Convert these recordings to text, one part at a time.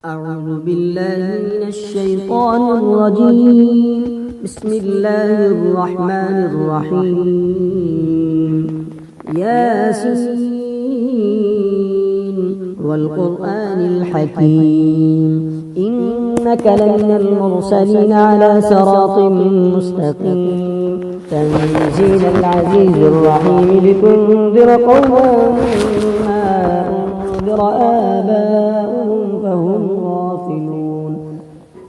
أعوذ بالله من الشيطان الرجيم. بسم الله الرحمن الرحيم. ياسين والقرآن الحكيم إنك لمن المرسلين على صراط مستقيم تنزيل العزيز الرحيم لتنذر قوما ما أنذر آباؤهم فهم غافلون.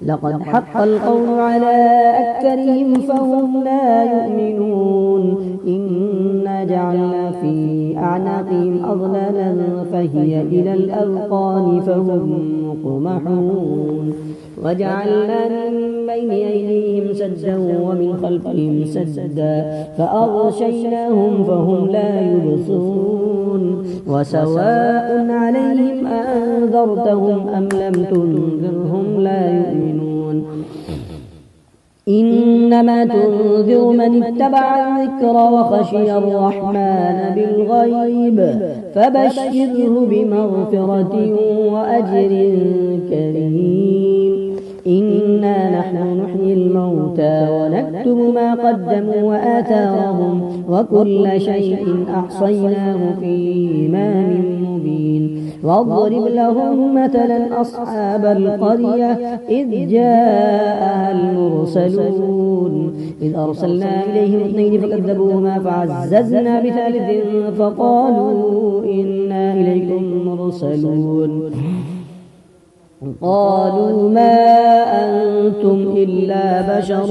لقد حق القول على أكثرهم فهم لا يؤمنون. إنا جعلنا في أعناقهم أغلالا فهي إلى الأذقان فهم مقمحون. وجعلنا من بين أيديهم سدا ومن خلفهم سدا فأغشيناهم فهم لا يبصرون. وسواء عليهم أنذرتهم أم لم تنذرهم لا يؤمنون. إنما تنذر من اتبع الذكر وخشي الرحمن بالغيب فبشره بمغفرة وأجر كريم. إنا نحن نحيي الموتى ونكتب ما قدموا وآثارهم وكل شيء أحصيناه في إمام مبين. واضرب لهم مثلا أصحاب القرية إذ جاءها المرسلون إذ أرسلنا إليهم اثنين فكذبوهما فعززنا بثالث فقالوا إنا إليكم مرسلون. قالوا ما أنتم إلا بشر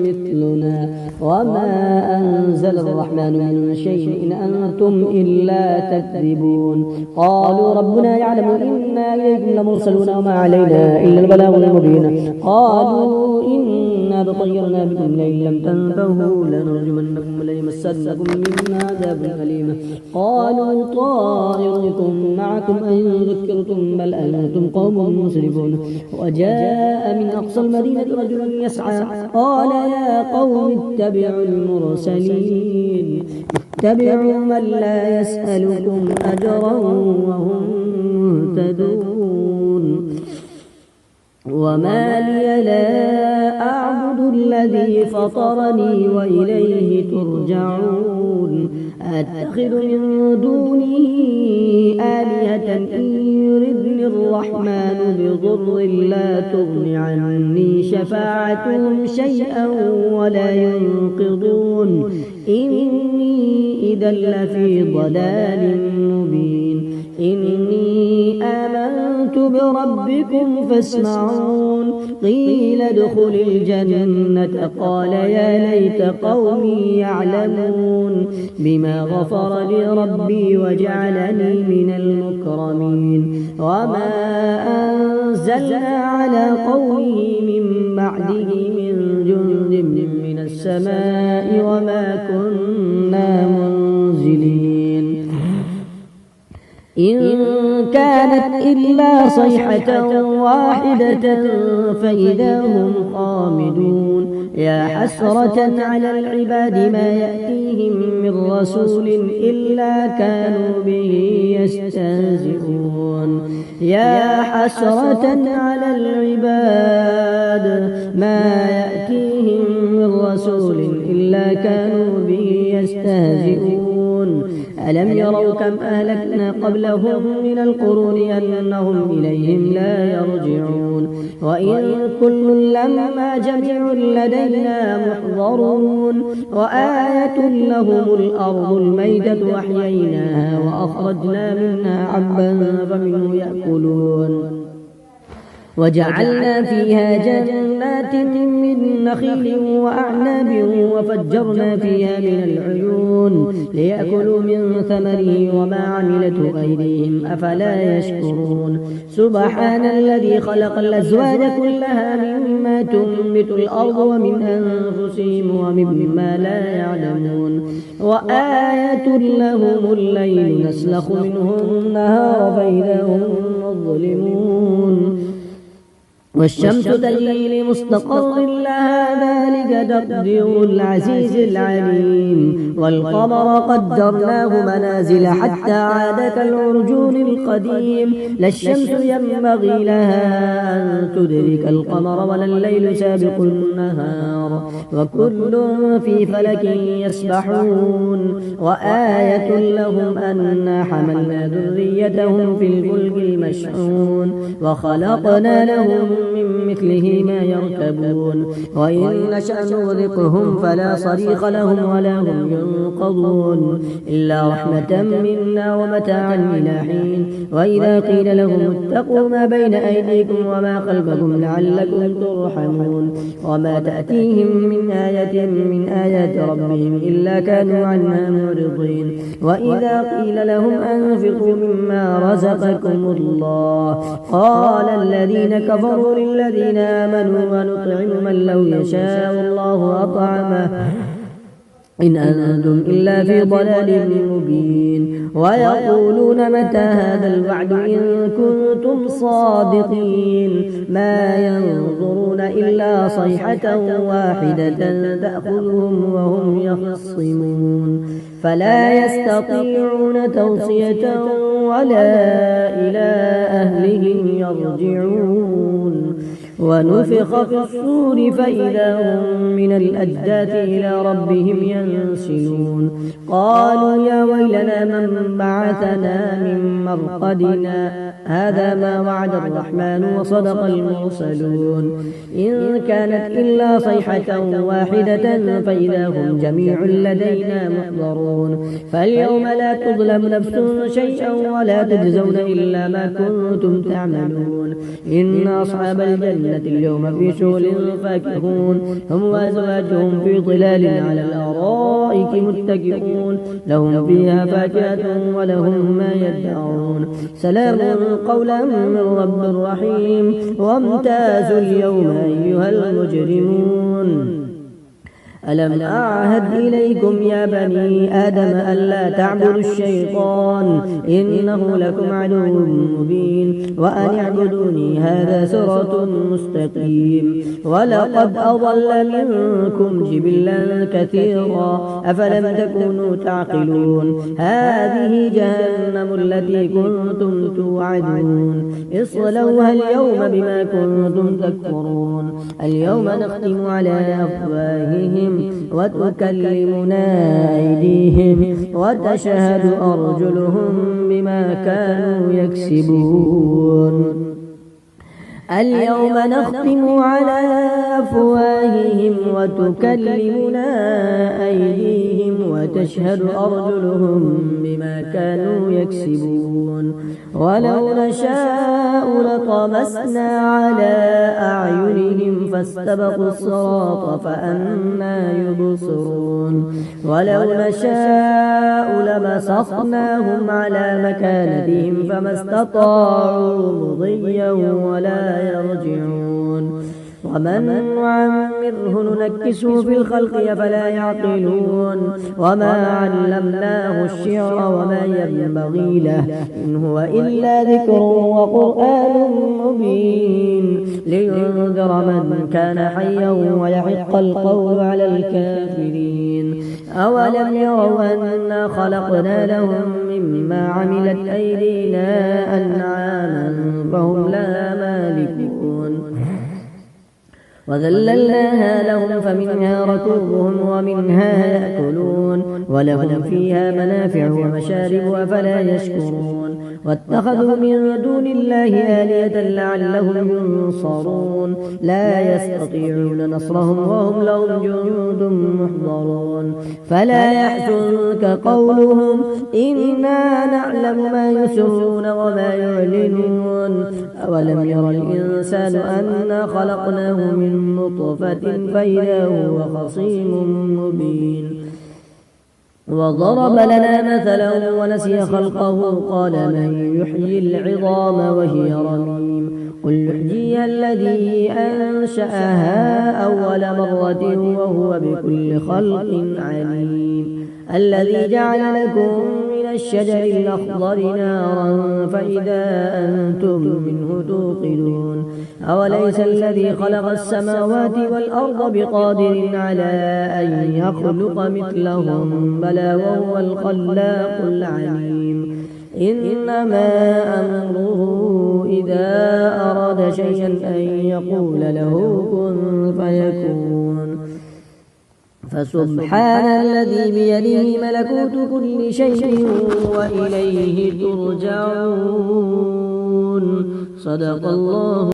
مثلنا وما أنزل الرحمن من شيء إن أنتم إلا تكذبون. قالوا ربنا يعلم إنا إليكم لمرسلون وما علينا إلا البلاغ المبين. قالوا إنا تطيرنا بكم لئن لم تنتهوا لنرجمنكم وليمسنكم منا عذاب أليم. قالوا طائركم معكم أن ذكرتم بل أنتم قوم مسرفون. وجاء من أقصى المدينة رجل يسعى قال يا قوم اتبعوا المرسلين اتبعوا من لا يسألكم أجرا وهم مهتدون. وما لي لا أعبد الذي فطرني وإليه ترجعون. أتخذ من دونه آلهة إن يردني الرحمن بضر لا تغن عني شفاعتهم شيئا ولا ينقضون. إني إذا لفي ضلال مبين. إني آمنت بربكم فاسمعون. قيل ادخل الجنة قال يا ليت قومي يعلمون بما غفر لي ربي وجعلني من المكرمين. وما أنزلنا على قومه من بعده من جند من السماء وما كنا منزلين. إن كانت إلا صيحة واحدة فإذا هم خامدون. يا حسرة على العباد ما يأتيهم من رسول إلا كانوا به يستهزئون. يا حسرة على العباد ما يأتيهم من رسول إلا كانوا به يستهزئون. ألم يروا كم أهلكنا قبلهم من القرون أنهم إليهم لا يرجعون. وإن كل لما جميع لدينا محضرون. وآية لهم الأرض الميتة أحييناها وأخرجنا منها حبا فمنه يأكلون. وجعلنا فيها جنات من نخيل وأعناب وفجرنا فيها من العيون ليأكلوا من ثمره وما عملته أيديهم أفلا يشكرون. سبحان الذي خلق الأزواج كلها مما تنبت الأرض ومن أنفسهم ومما لا يعلمون. وآية لهم الليل نسلخ منه النهار فإذا هم مظلمون. والشمس تجري لمستقر لها ذلك تقدير العزيز العليم والقمر قدرناه منازل حتى عاد كالعرجون القديم لا الشمس ينبغي لها أن تدرك القمر ولا الليل سابق النهار وكل في فلك يسبحون وآية لهم أنا حملنا ذريتهم في الفلك المشحون وخلقنا لهم من مثله ما يركبون وإن نشأ نغرقهم فلا صريخ لهم ولا هم ينقضون إلا رحمة منا ومتاعا إلى حين وإذا قيل لهم اتقوا ما بين أيديكم وما خلفكم لعلكم ترحمون وما تأتيهم من آية من آيات ربهم إلا كانوا عنها معرضين وإذا قيل لهم أنفقوا مما رزقكم الله قال الذين كفروا للذين آمنوا ونطعم من لو يشاء الله أطعمه إن أنتم إلا في ضلال مبين ويقولون متى هذا الوعد إن كنتم صادقين ما ينظرون إلا صيحة واحدة تأخذهم وهم يخصمون فلا يستطيعون توصية ولا إلى أهلهم يرجعون ونفخ في الصور فإذا هم من الأجداث إلى ربهم ينسلون قالوا يا ويلنا من بعثنا من مرقدنا هذا ما وعد الرحمن وصدق المرسلون إن كانت إلا صيحة واحدة فإذا هم جميع لدينا محضرون فاليوم لا تظلم نفس شيئا ولا تجزون إلا ما كنتم تعملون إن أصحاب الجنة اليوم في شغل فاكهون هم وأزواجهم في ظلال على الأرائك متكئون لهم فيها فاكهة ولهم ما يدعون سلام قولا من رب رحيم وامتازوا اليوم أيها المجرمون ألم أعهد إليكم يا بني آدم ألا تعبدوا الشيطان إنه لكم عدو مبين وأن اعبدوني هذا صراط مستقيم ولقد أضل منكم جبلا كثيرا أفلم تكونوا تعقلون هذه جهنم التي كنتم توعدون اصلوها اليوم بما كنتم تكفرون اليوم نختم على أفواههم وتكلمنا أيديهم وتشهد أرجلهم بما كانوا يكسبون اليوم نختم على أفواههم وتكلمنا أيديهم وتشهد أرجلهم بما كانوا يكسبون ولو نشاء لطمسنا على أعينهم فاستبقوا الصراط فأنى يبصرون ولو نشاء لمسخناهم على مكانتهم فما استطاعوا مضيا ولا يرجعون ومن نعمره ننكسه في الخلق أفلا يعقلون وما علمناه الشعر وما ينبغي له إن هو إلا ذكر وقرآن مبين لينذر من كان حيا ويحق القول على الكافرين أولم يروا أنا خلقنا لهم مما عملت أيدينا أنعاما فهم لها مالكون وذللناها لهم فمنها ركوبهم ومنها يأكلون ولهم فيها منافع ومشارب أفلا يشكرون واتخذوا من دون الله آلهة لعلهم ينصرون لا يستطيعون نصرهم وهم لهم جند محضرون فلا يحزنك قولهم إنا نعلم ما يسرون وما يعلنون أولم ير الإنسان أنا خلقناه من نطفة فإذا هو خصيم مبين وضرب لنا مثلا ونسي خلقه قال من يحيي العظام وهي رميم قل يحييها الذي أنشأها أول مرة وهو بكل خلق عليم الذي جعل لكم من الشجر الأخضر نارا فإذا أنتم منه توقدون أوليس الذي خلق السماوات والأرض بقادر على أن يخلق مثلهم بلى وهو الخلاق العليم إنما أمره إذا أراد شيئا أن يقول له كن فيكون فسبحان الذي بيده ملكوت كل شيء وإليه ترجعون صدق الله